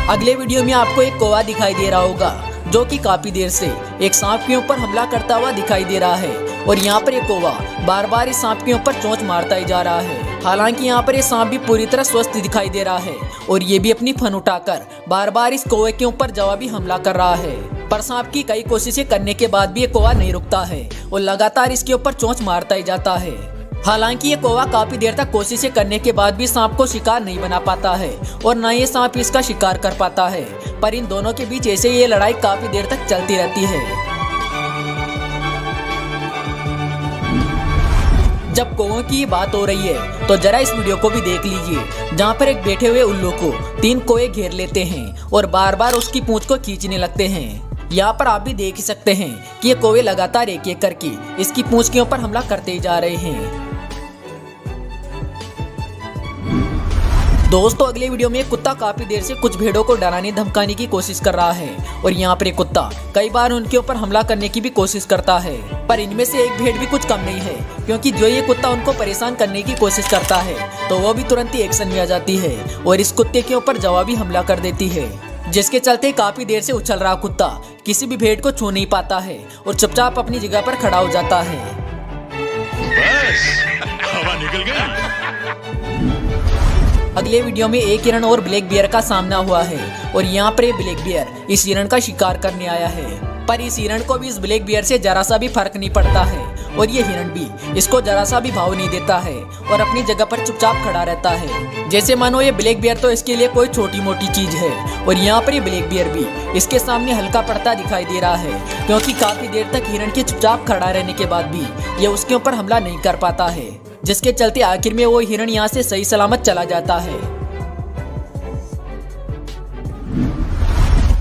अगले वीडियो में आपको एक कौवा दिखाई दे रहा होगा जो कि काफी देर से एक सांप के ऊपर हमला करता हुआ दिखाई दे रहा है और यहाँ पर ये कौवा बार बार इस सांप के ऊपर चोंच मारता ही जा रहा है। हालांकि यहाँ पर ये सांप भी पूरी तरह स्वस्थ दिखाई दे रहा है और ये भी अपनी फन उठाकर बार बार इस कौवे के ऊपर जवाबी हमला कर रहा है। पर सांप की कई कोशिशें करने के बाद भी ये कौवा नहीं रुकता है और लगातार इसके ऊपर चोंच मारता ही जाता है। हालांकि ये कौवा काफी देर तक कोशिशें करने के बाद भी सांप को शिकार नहीं बना पाता है और न ये सांप इसका शिकार कर पाता है। पर इन दोनों के बीच ऐसे ये लड़ाई काफी देर तक चलती रहती है। जब कौवों की बात हो रही है तो जरा इस वीडियो को भी देख लीजिए, जहाँ पर एक बैठे हुए उल्लू को 3 कौवे घेर लेते हैं और बार बार उसकी पूंछ को खींचने लगते हैं। यहाँ पर आप भी देख ही सकते हैं कि ये कौवे लगातार एक एक करके इसकी पूंछ के ऊपर हमला करते ही जा रहे हैं। दोस्तों अगले वीडियो में कुत्ता काफी देर से कुछ भेड़ों को डराने धमकाने की कोशिश कर रहा है और यहाँ पर एक कुत्ता कई बार उनके ऊपर हमला करने की भी कोशिश करता है। पर इनमें से एक भेड़ भी कुछ कम नहीं है, क्योंकि जो ये कुत्ता उनको परेशान करने की कोशिश करता है तो वो भी तुरंत ही एक्शन में आ जाती है और इस कुत्ते के ऊपर जवाबी हमला कर देती है, जिसके चलते काफी देर से उछल रहा कुत्ता किसी भी भेड़ को छू नहीं पाता है और चुपचाप अपनी जगह पर खड़ा हो जाता है। बस हवा निकल गई। अगले वीडियो में एक हिरण और ब्लैक बियर का सामना हुआ है और यहाँ पर ब्लैक बियर इस हिरण का शिकार करने आया है। पर इस हिरण को भी इस ब्लैक बियर से जरा सा भी फर्क नहीं पड़ता है और ये हिरण भी इसको जरा सा भी भाव नहीं देता है और अपनी जगह पर चुपचाप खड़ा रहता है, जैसे मानो ये ब्लैक बियर तो इसके लिए कोई छोटी मोटी चीज है। और यहाँ पर ये ब्लैक बियर भी इसके सामने हल्का पड़ता दिखाई दे रहा है, क्योंकि काफी देर तक हिरण के चुपचाप खड़ा रहने के बाद भी ये उसके ऊपर हमला नहीं कर पाता है, जिसके चलते आखिर में वो हिरण यहाँ से सही सलामत चला जाता है।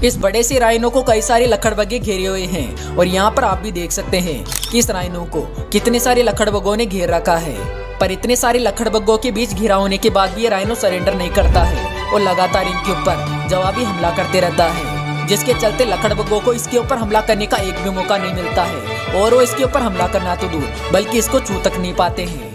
इस बड़े से राइनो को कई सारे लकड़बग्गे घेरे हुए हैं और यहाँ पर आप भी देख सकते हैं कि इस राइनो को कितने सारे लकड़बग्गों ने घेर रखा है। पर इतने सारे लकड़बग्गों के बीच घिरा होने के बाद भी ये राइनो सरेंडर नहीं करता है और लगातार इनके ऊपर जवाबी हमला करते रहता है, जिसके चलते लकड़बग्गों को इसके ऊपर हमला करने का एक भी मौका नहीं मिलता है और वो इसके ऊपर हमला करना तो दूर बल्कि इसको छू तक नहीं पाते हैं।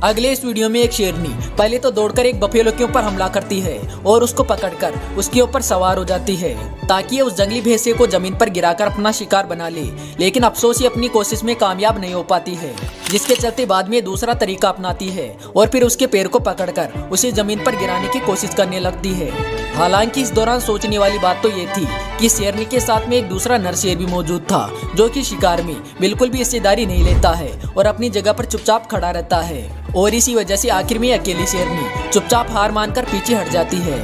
अगले इस वीडियो में एक शेरनी पहले तो दौड़कर एक बफेलो के ऊपर हमला करती है और उसको पकड़कर उसके ऊपर सवार हो जाती है ताकि ये उस जंगली भैंसे को जमीन पर गिराकर अपना शिकार बना ले। लेकिन अफसोस ये अपनी कोशिश में कामयाब नहीं हो पाती है, जिसके चलते बाद में दूसरा तरीका अपनाती है और फिर उसके पैर को पकड़कर उसे जमीन पर गिराने की कोशिश करने लगती है। हालांकि इस दौरान सोचने वाली बात तो ये थी कि शेरनी के साथ में एक दूसरा नर शेर भी मौजूद था, जो कि शिकार में बिल्कुल भी हिस्सेदारी नहीं लेता है और अपनी जगह पर चुपचाप खड़ा रहता है और इसी वजह से आखिर में अकेली शेरनी चुपचाप हार मानकर पीछे हट जाती है।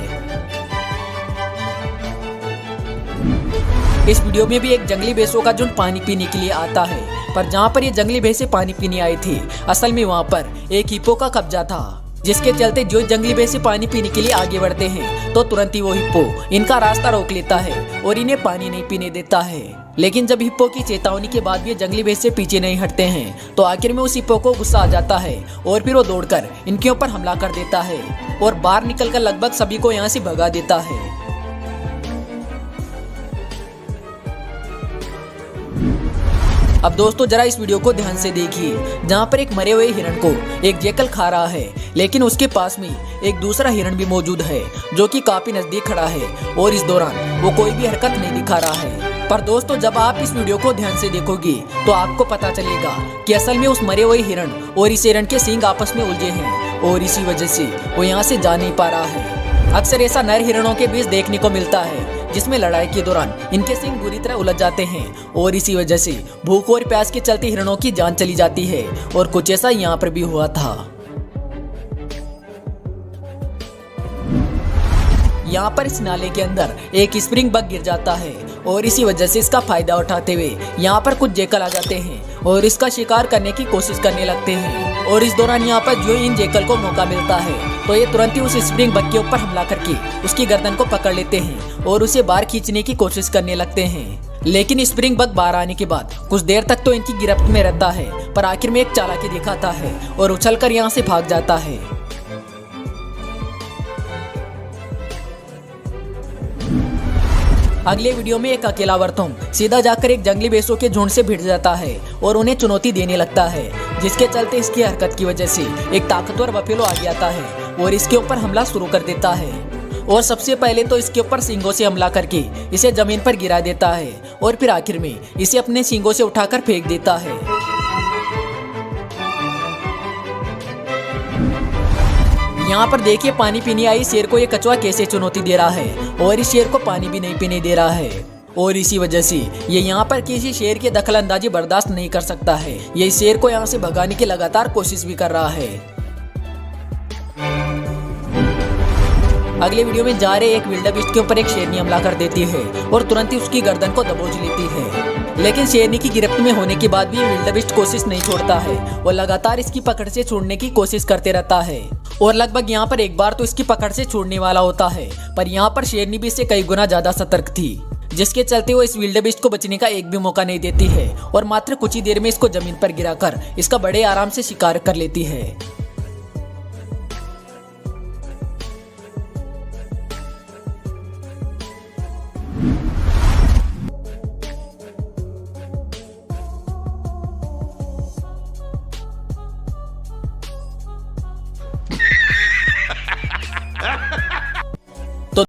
इस वीडियो में भी एक जंगली भैंसों का झुंड पानी पीने के लिए आता है, पर जहाँ पर ये जंगली भैंसें पानी पीने आई थी असल में वहाँ पर एक हिप्पो का कब्जा था, जिसके चलते जो जंगली भैंसें पानी पीने के लिए आगे बढ़ते हैं तो तुरंत ही वो हिप्पो इनका रास्ता रोक लेता है और इन्हें पानी नहीं पीने देता है। लेकिन जब हिप्पो की चेतावनी के बाद भी जंगली भैंसें पीछे नहीं हटते हैं तो आखिर में उस हिप्पो को गुस्सा आ जाता है और फिर वो दौड़कर इनके ऊपर हमला कर देता है और बाहर निकलकर लगभग सभी को यहाँ से भगा देता है। अब दोस्तों जरा इस वीडियो को ध्यान से देखिए, जहाँ पर एक मरे हुए हिरण को एक जैकल खा रहा है, लेकिन उसके पास में एक दूसरा हिरण भी मौजूद है जो कि काफी नजदीक खड़ा है और इस दौरान वो कोई भी हरकत नहीं दिखा रहा है। पर दोस्तों जब आप इस वीडियो को ध्यान से देखोगे तो आपको पता चलेगा कि असल में उस मरे हुए हिरण और इस हिरण के सींग आपस में उलझे हैं और इसी वजह से वो यहाँ से जा नहीं पा रहा है। अक्सर ऐसा नर हिरणों के बीच देखने को मिलता है, जिसमें लड़ाई के दौरान इनके सींग बुरी तरह उलझ जाते हैं और इसी वजह से भूख और प्यास के चलते हिरणों की जान चली जाती है और कुछ ऐसा यहाँ पर भी हुआ था। यहाँ पर इस नाले के अंदर एक स्प्रिंग बग गिर जाता है और इसी वजह से इसका फायदा उठाते हुए यहाँ पर कुछ जैकल आ जाते हैं और इसका शिकार करने की कोशिश करने लगते हैं और इस दौरान यहाँ पर जो इन जैकल को मौका मिलता है तो ये तुरंत ही उस स्प्रिंग बग के ऊपर हमला करके उसकी गर्दन को पकड़ लेते हैं और उसे बाहर खींचने की कोशिश करने लगते हैं। लेकिन स्प्रिंग बग बाहर आने के बाद कुछ देर तक तो इनकी गिरफ्त में रहता है, पर आखिर में एक चालाकी दिखाता है और उछलकर यहाँ से भाग जाता है। अगले वीडियो में एक अकेला वर्तुम सीधा जाकर एक जंगली भैंसों के झुंड से भिड़ जाता है और उन्हें चुनौती देने लगता है, जिसके चलते इसकी हरकत की वजह से एक ताकतवर बफेलो आगे आता है और इसके ऊपर हमला शुरू कर देता है और सबसे पहले तो इसके ऊपर सींगों से हमला करके इसे जमीन पर गिरा देता है और फिर आखिर में इसे अपने सींगों से उठाकर फेंक देता है। यहाँ पर देखिए पानी पीने आई शेर को ये कछुआ कैसे चुनौती दे रहा है और इस शेर को पानी भी नहीं पीने दे रहा है और इसी वजह से ये यहाँ पर किसी शेर की दखल अंदाजी बर्दाश्त नहीं कर सकता है। ये शेर को यहाँ से भगाने की लगातार कोशिश भी कर रहा है। अगले वीडियो में जा रहे एक विल्डेबेस्ट के ऊपर एक शेरनी हमला कर देती है और तुरंत ही उसकी गर्दन को दबोच लेती है, लेकिन शेरनी की गिरफ्त में होने के बाद भी विल्डेबेस्ट कोशिश नहीं छोड़ता है और लगातार इसकी पकड़ से छूटने की कोशिश करते रहता है और लगभग यहाँ पर एक बार तो इसकी पकड़ से छूटने वाला होता है, पर यहाँ पर शेरनी भी इससे कई गुना ज्यादा सतर्क थी, जिसके चलते वो इस विल्डेबेस्ट को बचने का एक भी मौका नहीं देती है और मात्र कुछ ही देर में इसको जमीन पर गिराकर इसका बड़े आराम से शिकार कर लेती है।